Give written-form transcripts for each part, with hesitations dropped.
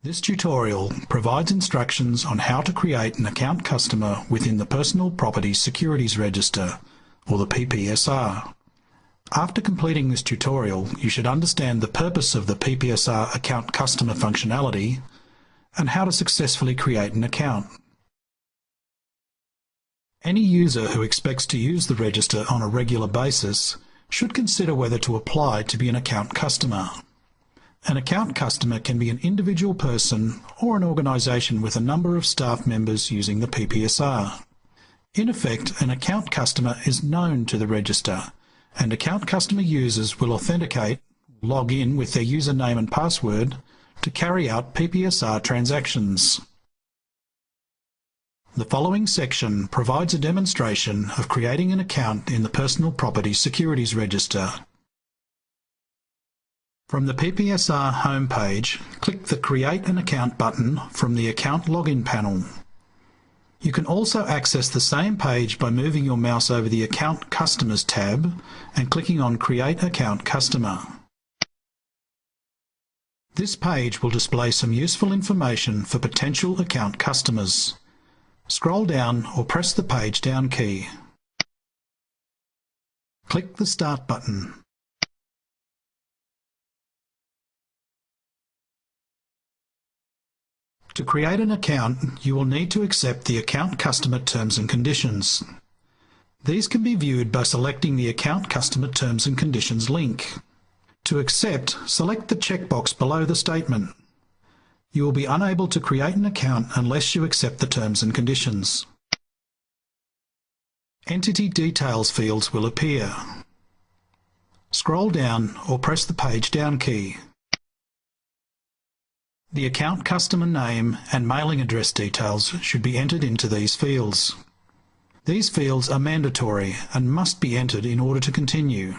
This tutorial provides instructions on how to create an account customer within the Personal Property Securities Register, or the PPSR. After completing this tutorial, you should understand the purpose of the PPSR account customer functionality and how to successfully create an account. Any user who expects to use the register on a regular basis should consider whether to apply to be an account customer. An account customer can be an individual person or an organisation with a number of staff members using the PPSR. In effect, an account customer is known to the register, and account customer users will authenticate, log in with their username and password to carry out PPSR transactions. The following section provides a demonstration of creating an account in the Personal Property Securities Register. From the PPSR homepage, click the Create an Account button from the Account Login panel. You can also access the same page by moving your mouse over the Account Customers tab and clicking on Create Account Customer. This page will display some useful information for potential account customers. Scroll down or press the page down key. Click the Start button. To create an account, you will need to accept the Account Customer Terms and Conditions. These can be viewed by selecting the Account Customer Terms and Conditions link. To accept, select the checkbox below the statement. You will be unable to create an account unless you accept the terms and conditions. Entity Details fields will appear. Scroll down or press the page down key. The account customer name and mailing address details should be entered into these fields. These fields are mandatory and must be entered in order to continue.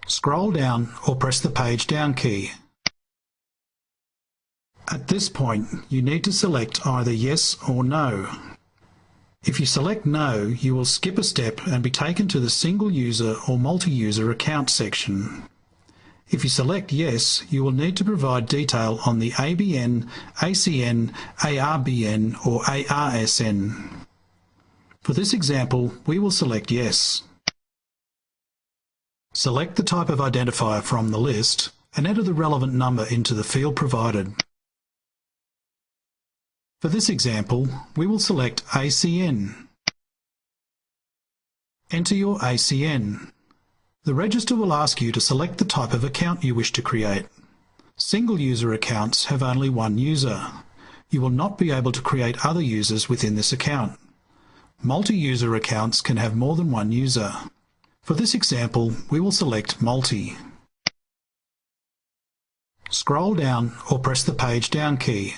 Scroll down or press the page down key. At this point, you need to select either yes or no. If you select no, you will skip a step and be taken to the single user or multi-user account section. If you select yes, you will need to provide detail on the ABN, ACN, ARBN or ARSN. For this example, we will select yes. Select the type of identifier from the list and enter the relevant number into the field provided. For this example, we will select ACN. Enter your ACN. The register will ask you to select the type of account you wish to create. Single user accounts have only one user. You will not be able to create other users within this account. Multi-user accounts can have more than one user. For this example, we will select Multi. Scroll down or press the page down key.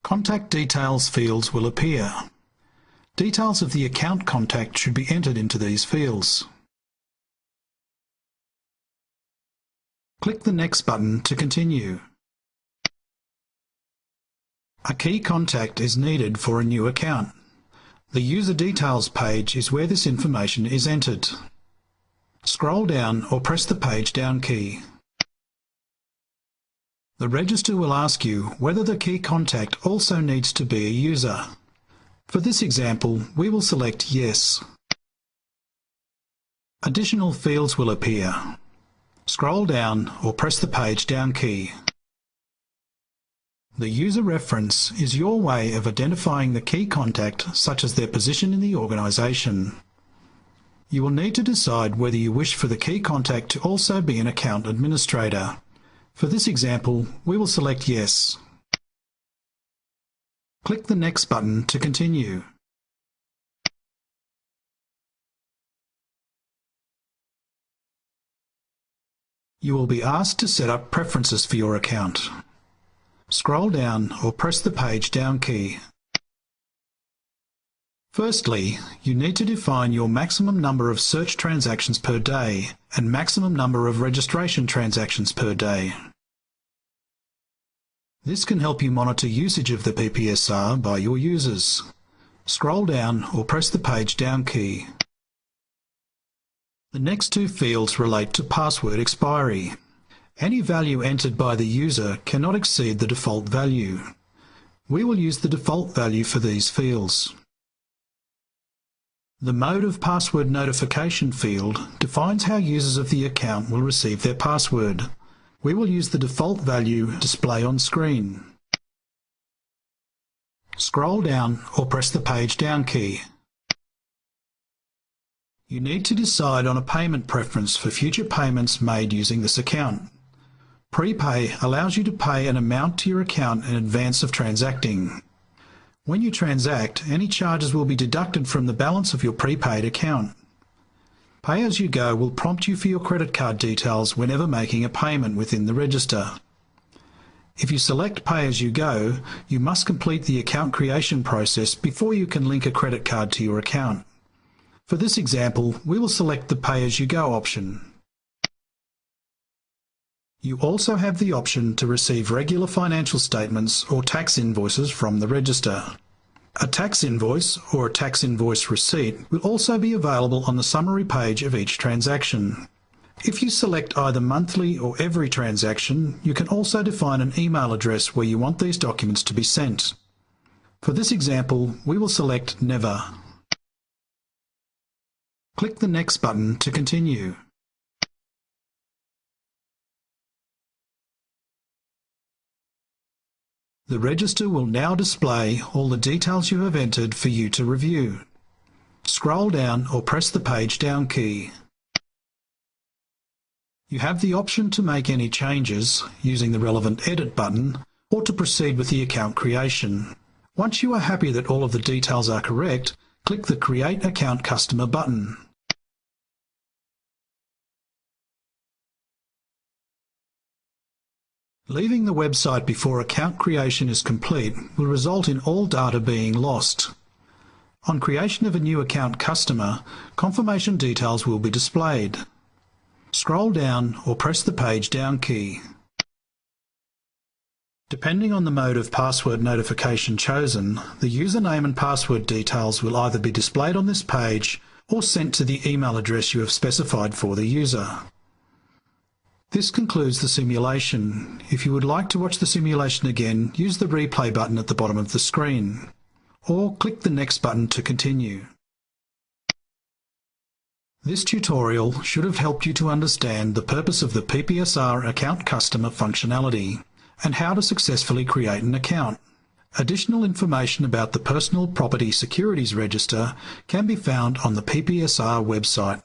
Contact Details fields will appear. Details of the account contact should be entered into these fields. Click the Next button to continue. A key contact is needed for a new account. The User Details page is where this information is entered. Scroll down or press the page down key. The register will ask you whether the key contact also needs to be a user. For this example, we will select yes. Additional fields will appear. Scroll down or press the page down key. The user reference is your way of identifying the key contact, such as their position in the organisation. You will need to decide whether you wish for the key contact to also be an account administrator. For this example, we will select yes. Click the Next button to continue. You will be asked to set up preferences for your account. Scroll down or press the page down key. Firstly, you need to define your maximum number of search transactions per day and maximum number of registration transactions per day. This can help you monitor usage of the PPSR by your users. Scroll down or press the page down key. The next two fields relate to password expiry. Any value entered by the user cannot exceed the default value. We will use the default value for these fields. The Mode of Password Notification field defines how users of the account will receive their password. We will use the default value display on screen. Scroll down or press the page down key. You need to decide on a payment preference for future payments made using this account. Prepay allows you to pay an amount to your account in advance of transacting. When you transact, any charges will be deducted from the balance of your prepaid account. Pay as you go will prompt you for your credit card details whenever making a payment within the register. If you select Pay as you go, you must complete the account creation process before you can link a credit card to your account. For this example, we will select the Pay as you go option. You also have the option to receive regular financial statements or tax invoices from the register. A tax invoice or a tax invoice receipt will also be available on the summary page of each transaction. If you select either monthly or every transaction, you can also define an email address where you want these documents to be sent. For this example, we will select Never. Click the Next button to continue. The register will now display all the details you have entered for you to review. Scroll down or press the page down key. You have the option to make any changes using the relevant Edit button or to proceed with the account creation. Once you are happy that all of the details are correct, click the Create Account Customer button. Leaving the website before account creation is complete will result in all data being lost. On creation of a new account customer, confirmation details will be displayed. Scroll down or press the page down key. Depending on the mode of password notification chosen, the username and password details will either be displayed on this page or sent to the email address you have specified for the user. This concludes the simulation. If you would like to watch the simulation again, use the replay button at the bottom of the screen, or click the Next button to continue. This tutorial should have helped you to understand the purpose of the PPSR Account Customer functionality and how to successfully create an account. Additional information about the Personal Property Securities Register can be found on the PPSR website.